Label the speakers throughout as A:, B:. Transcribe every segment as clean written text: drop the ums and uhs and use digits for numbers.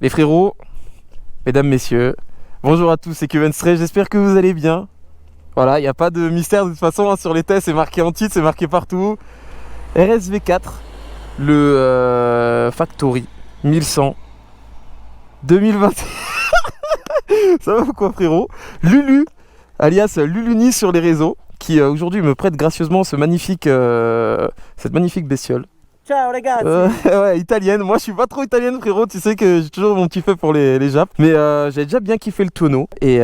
A: Les frérots, mesdames, messieurs, bonjour à tous, c'est Kevin Stray, j'espère que vous allez bien. Voilà, il n'y a pas de mystère de toute façon, hein, sur les tests, c'est marqué en titre, c'est marqué partout. RSV4, le Factory 1100 2021. Ça va ou quoi frérot? Lulu, alias Luluni sur les réseaux, qui aujourd'hui me prête gracieusement cette magnifique bestiole.
B: Ciao les gars.
A: Ouais, italienne. Moi je suis pas trop italienne frérot, tu sais que j'ai toujours mon petit fait pour les Japs. Mais j'ai déjà bien kiffé le tonneau. Et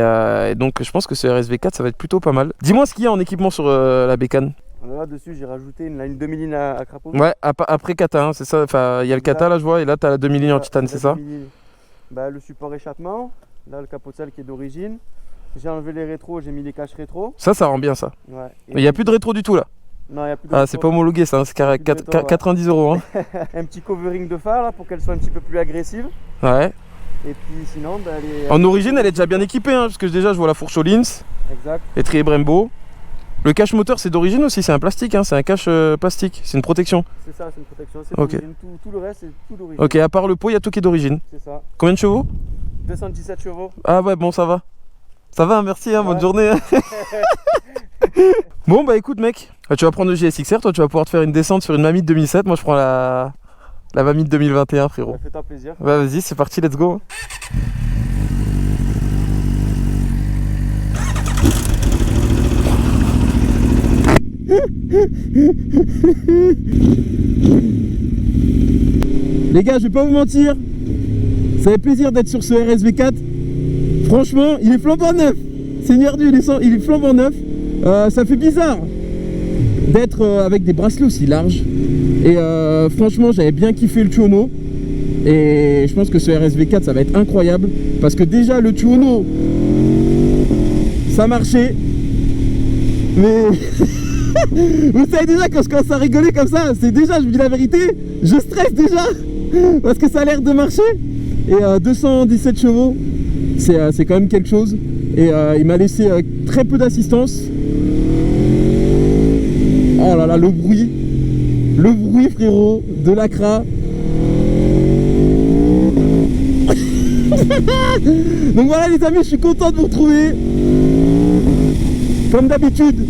A: donc je pense que ce RSV4 ça va être plutôt pas mal. Dis-moi ce qu'il y a en équipement sur la bécane.
B: Là-dessus j'ai rajouté une demi-ligne à crapaud.
A: Ouais, après kata, hein, c'est ça. Enfin, il y a le kata là je vois, et là t'as la demi-ligne en titane, c'est ça?
B: Bah, le support échappement, là le capot de selle qui est d'origine. J'ai enlevé les rétros, j'ai mis les caches rétro.
A: Ça rend bien ça.
B: Ouais.
A: Il n'y a plus de rétro du tout là.
B: Non, il n'y a plus de
A: Ah,
B: rétro.
A: c'est pas homologué ça, hein, c'est 90 €. Hein.
B: Un petit covering de phare là pour qu'elle soit un petit peu plus agressive.
A: Ouais.
B: Et puis sinon, bah,
A: en origine, elle est déjà bien équipée, hein, parce que déjà je vois la fourche Olins,
B: exact.
A: étrier Brembo. Le cache moteur c'est d'origine aussi, c'est un plastique, hein, c'est un cache plastique, c'est une protection.
B: C'est ça, c'est une protection, c'est
A: Ok.
B: d'origine. Tout le reste c'est tout d'origine.
A: Ok, à part le pot, il y a tout qui est d'origine.
B: C'est ça.
A: Combien de chevaux?
B: 217 chevaux.
A: Ah ouais, bon ça va. Ça va, merci, hein,
B: Ouais.
A: bonne journée. Bon bah écoute mec, tu vas prendre le GSXR, toi tu vas pouvoir te faire une descente sur une Mamite 2007, moi je prends la Mamite 2021 frérot.
B: Ça fait toi plaisir.
A: Bah vas-y, c'est parti, let's go. Les gars, je vais pas vous mentir, ça fait plaisir d'être sur ce RSV4. Franchement, il est flambant neuf. Seigneur Dieu, il est flambant neuf. Ça fait bizarre d'être avec des bracelets aussi larges. Et franchement, j'avais bien kiffé le Tuono. Et je pense que ce RSV4, ça va être incroyable. Parce que déjà, le Tuono, ça marchait. Mais... vous savez déjà, quand je commence à rigoler comme ça, c'est déjà, je vous dis la vérité, je stresse déjà. Parce que ça a l'air de marcher. Et 217 chevaux, c'est quand même quelque chose. Et il m'a laissé très peu d'assistance. Oh là là, le bruit frérot de l'Acra. Donc voilà les amis, je suis content de vous retrouver. Comme d'habitude,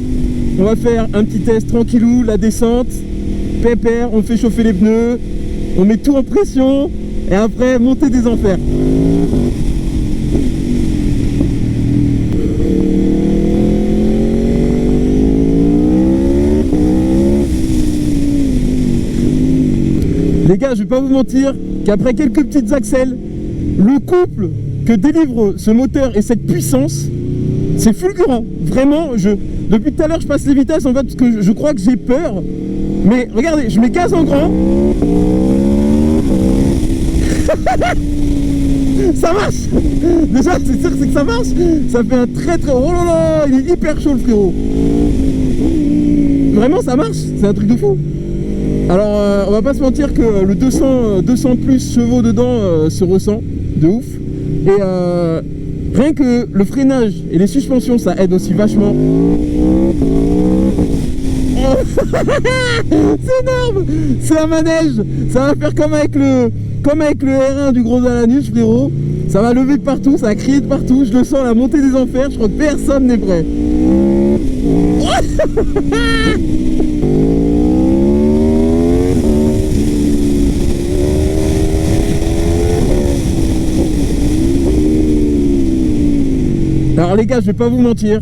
A: on va faire un petit test tranquillou, la descente, pépère, on fait chauffer les pneus, on met tout en pression et après monter des enfers. Les gars, je vais pas vous mentir qu'après quelques petites accels, le couple que délivre ce moteur et cette puissance, c'est fulgurant. Vraiment, depuis tout à l'heure, je passe les vitesses en fait parce que je crois que j'ai peur. Mais regardez, je mets gaz en grand. Ça marche. Déjà, c'est sûr que ça marche. Ça fait un très... Oh là là, il est hyper chaud le frérot. Vraiment, ça marche. C'est un truc de fou. Alors on va pas se mentir que le 200 plus chevaux dedans se ressent de ouf. Et rien que le freinage et les suspensions ça aide aussi vachement. C'est énorme. C'est un manège. Ça va faire comme avec le R1 du gros Alanus frérot. Ça va lever de partout, ça va crier de partout. Je le sens la montée des enfers. Je crois que personne n'est prêt. Alors les gars, je vais pas vous mentir,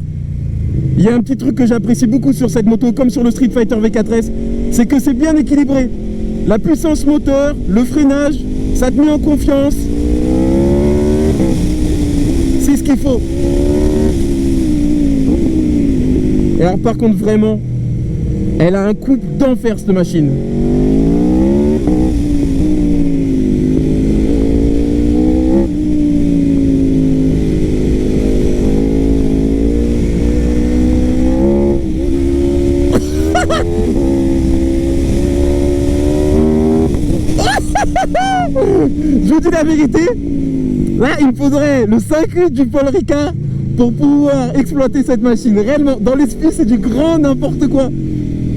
A: il y a un petit truc que j'apprécie beaucoup sur cette moto, comme sur le Street Fighter V4S, c'est que c'est bien équilibré. La puissance moteur, le freinage, ça te met en confiance. C'est ce qu'il faut. Et alors par contre vraiment, elle a un coup d'enfer cette machine. Je vous dis la vérité, là il me faudrait le 5 du Paul Ricard pour pouvoir exploiter cette machine. Réellement, dans l'esprit c'est du grand n'importe quoi.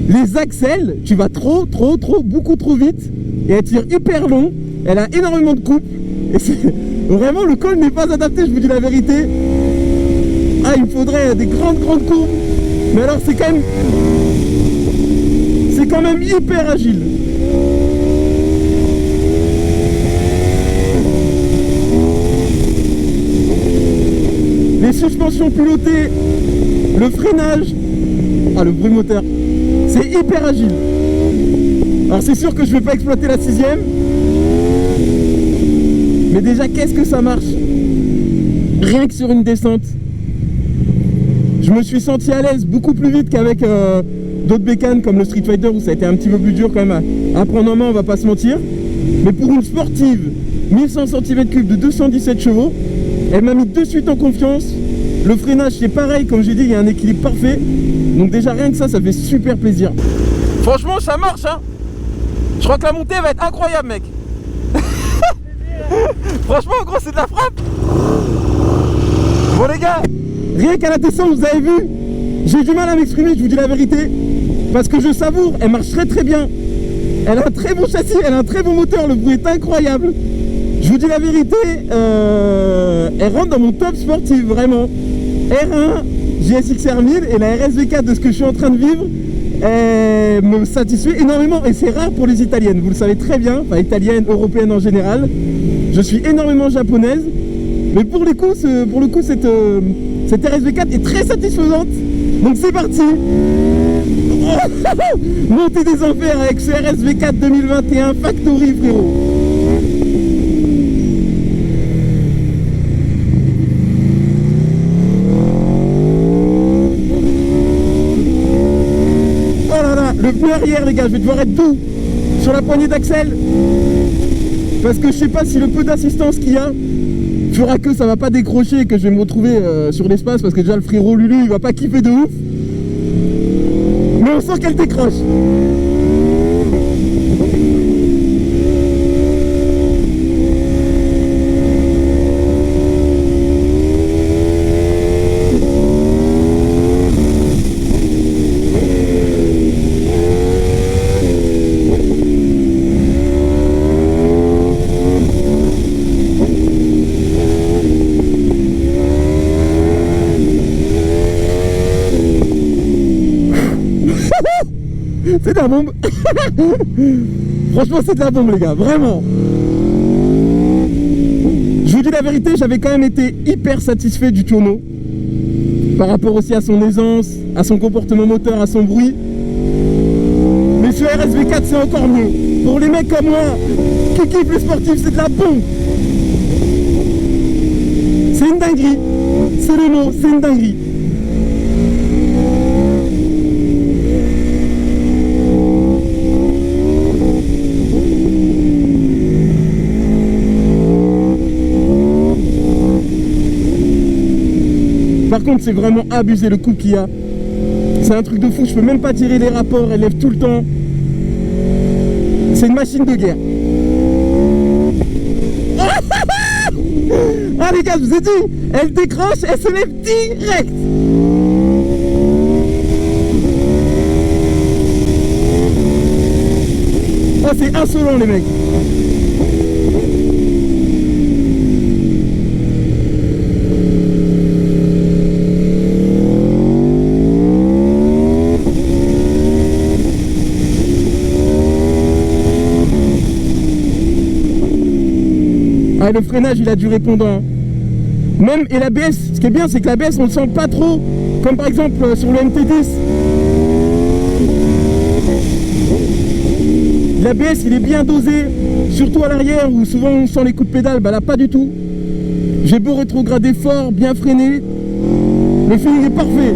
A: Les axelles, tu vas beaucoup trop vite et elle tire hyper long, elle a énormément de coupe Vraiment, le col n'est pas adapté, je vous dis la vérité. Ah, il me faudrait des grandes courbes. Mais alors, c'est quand même hyper agile. Les suspensions pilotées, le freinage, ah, le bruit moteur, c'est hyper agile. Alors c'est sûr que je ne vais pas exploiter la 6ème, mais déjà qu'est-ce que ça marche? Rien que sur une descente, je me suis senti à l'aise beaucoup plus vite qu'avec d'autres bécanes comme le Street Fighter où ça a été un petit peu plus dur quand même à prendre en main, on va pas se mentir. Mais pour une sportive 1100 cm3 de 217 chevaux, elle m'a mis de suite en confiance. Le freinage c'est pareil, comme j'ai dit, il y a un équilibre parfait. Donc déjà rien que ça fait super plaisir. Franchement ça marche hein. Je crois que la montée va être incroyable mec. Franchement gros c'est de la frappe. Bon les gars, rien qu'à la descente vous avez vu, j'ai du mal à m'exprimer, je vous dis la vérité. Parce que je savoure, elle marche très bien. Elle a un très bon châssis, elle a un très bon moteur, le bruit est incroyable. Je vous dis la vérité, elle rentre dans mon top sportif, vraiment. R1, GSX-R 1000 et la RSV4 de ce que je suis en train de vivre, elle me satisfait énormément et c'est rare pour les italiennes, vous le savez très bien, enfin italiennes, européennes en général. Je suis énormément japonaise, mais pour le coup cette RSV4 est très satisfaisante. Donc c'est parti. Montée des enfers avec ce RSV4 2021 Factory frérot. Oh là là, le pneu arrière les gars, je vais devoir être doux sur la poignée d'axel. Parce que je sais pas si le peu d'assistance qu'il y a fera que ça va pas décrocher et que je vais me retrouver sur l'espace, parce que déjà le frérot Lulu il va pas kiffer de ouf. Mais on sent qu'elle décroche. C'est de la bombe. Franchement c'est de la bombe les gars, vraiment. Je vous dis la vérité, j'avais quand même été hyper satisfait du tonneau. Par rapport aussi à son aisance, à son comportement moteur, à son bruit. Mais sur RSV4 c'est encore mieux. Pour les mecs comme moi qui kiffent les sportifs, c'est de la bombe. C'est une dinguerie. C'est le mot, c'est une dinguerie. Par contre c'est vraiment abusé le coup qu'il y a. C'est un truc de fou, je peux même pas tirer les rapports, elle lève tout le temps. C'est une machine de guerre. Ah les gars, je vous ai dit, elle décroche, elle se lève direct. Ah c'est insolent les mecs. Ah, le freinage il a du répondant. Même, et l'ABS, ce qui est bien c'est que l'ABS on le sent pas trop. Comme par exemple sur le MT10. L'ABS il est bien dosé. Surtout à l'arrière où souvent on sent les coups de pédale. Bah là pas du tout. J'ai beau rétrograder fort, bien freiner. Le feeling est parfait.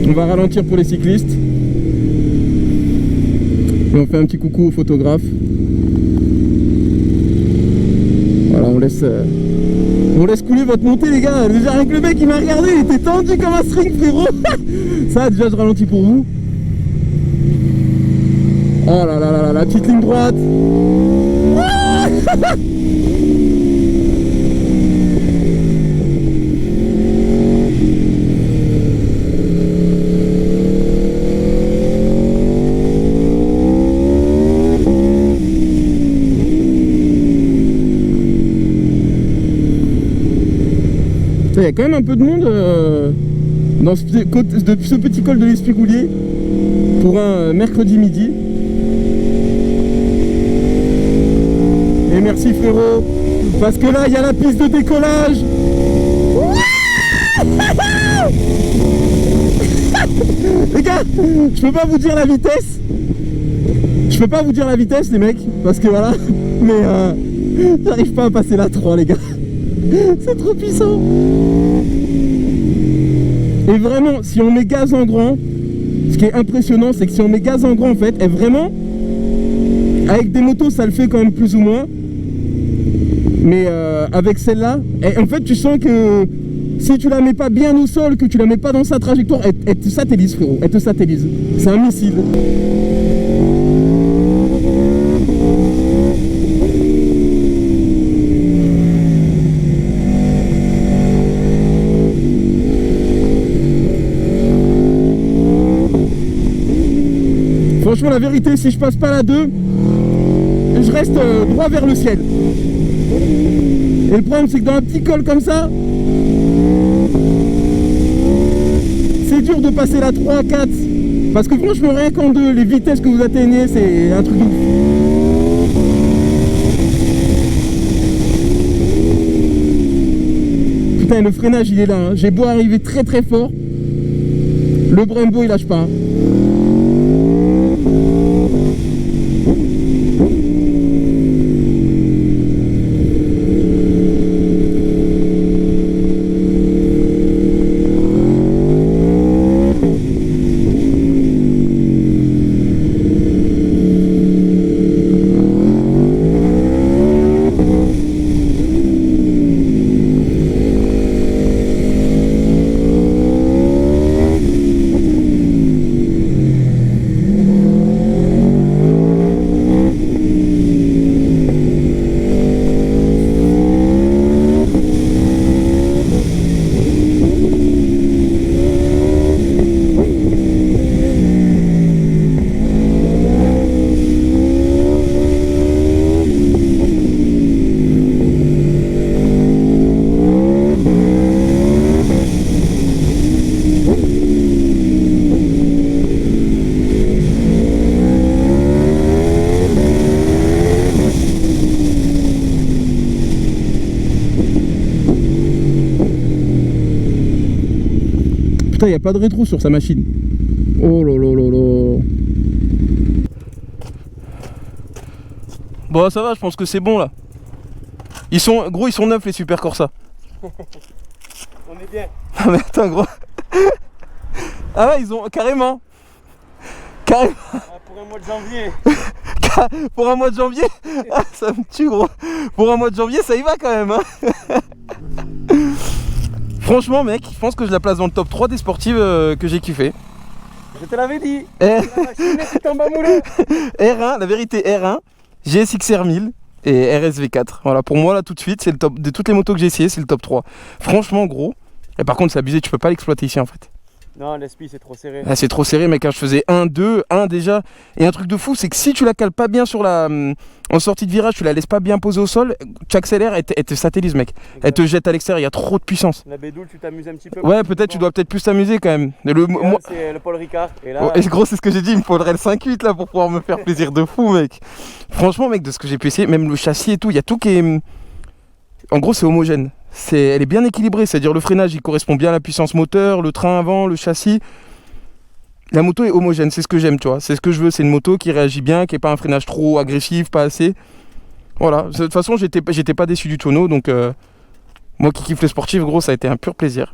A: On va ralentir pour les cyclistes. Et on fait un petit coucou au photographe. Voilà, on laisse couler votre montée les gars. Déjà avec le mec il m'a regardé, il était tendu comme un string frérot. Ça déjà je ralentis pour vous. Oh là là là là, la petite ligne droite. y a quand même un peu de monde dans ce petit col de l'Espigoulier pour un mercredi midi. Et merci frérot, parce que là il y a la piste de décollage. Les gars, je peux pas vous dire la vitesse. Je peux pas vous dire la vitesse les mecs, parce que voilà, mais j'arrive pas à passer la 3 les gars. C'est trop puissant. Et vraiment, si on met gaz en grand, ce qui est impressionnant, c'est que si on met gaz en grand en fait, et vraiment, avec des motos ça le fait quand même plus ou moins. Mais avec celle-là, en fait tu sens que si tu la mets pas bien au sol, que tu la mets pas dans sa trajectoire, elle te satellise frérot, elle te satellise. C'est un missile. Franchement la vérité, si je passe pas la 2, je reste droit vers le ciel. Et le problème c'est que dans un petit col comme ça, c'est dur de passer la 3, 4. Parce que franchement rien qu'en 2, les vitesses que vous atteignez, c'est un truc de ouf. Putain, le freinage il est là, hein. J'ai beau arriver très très fort, le Brembo il lâche pas, hein. Putain, il n'y a pas de rétro sur sa machine. Oh là là là là. Bon, ça va, je pense que c'est bon là. Gros, ils sont neufs les Super Corsa.
B: On est bien.
A: Ah mais attends gros. Ah ouais, ils ont carrément.
B: Ah, pour un mois de janvier.
A: Pour un mois de janvier. Ah, ça me tue gros. Pour un mois de janvier, ça y va quand même hein. Franchement mec, je pense que je la place dans le top 3 des sportives que j'ai kiffé.
B: Je te l'avais dit. La machine est en bas moulin.
A: R1, la vérité R1, GSX-R 1000 et RSV4. Voilà, pour moi là tout de suite, c'est le top de toutes les motos que j'ai essayé, c'est le top 3. Franchement gros. Et par contre c'est abusé, tu peux pas l'exploiter ici en fait.
B: Non, l'SP c'est trop serré.
A: Ah, c'est trop serré mec, hein. Je faisais 1, 2, 1 déjà. Et un truc de fou, c'est que si tu la cales pas bien sur la en sortie de virage, tu la laisses pas bien poser au sol, tu accélères, elle te satellise mec. Exactement. Elle te jette à l'extérieur, il y a trop de puissance.
B: La bédoule, tu t'amuses un petit peu.
A: Ouais, peut-être tu dois peut-être plus t'amuser quand même.
B: Moi c'est le Paul Ricard. Et là,
A: et gros, c'est ce que j'ai dit, il me faudrait le 5.8 là pour pouvoir me faire plaisir de fou mec. Franchement mec, de ce que j'ai pu essayer, même le châssis et tout, il y a tout qui est... En gros c'est homogène. Elle est bien équilibrée, c'est-à-dire le freinage il correspond bien à la puissance moteur, le train avant, le châssis. La moto est homogène, c'est ce que j'aime, tu vois. C'est ce que je veux, c'est une moto qui réagit bien, qui n'est pas un freinage trop agressif, pas assez. Voilà, de toute façon, j'étais pas déçu du tonneau, donc moi qui kiffe les sportifs, gros, ça a été un pur plaisir.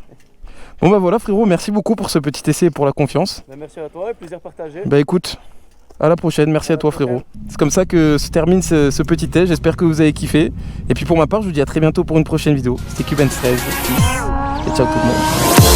A: Bon bah voilà frérot, merci beaucoup pour ce petit essai et pour la confiance.
B: Bah, merci à toi, plaisir partagé.
A: Bah écoute, à la prochaine, merci à toi frérot. C'est comme ça que se termine ce petit test, j'espère que vous avez kiffé. Et puis pour ma part, je vous dis à très bientôt pour une prochaine vidéo. C'était Cuban 13, et ciao tout le monde.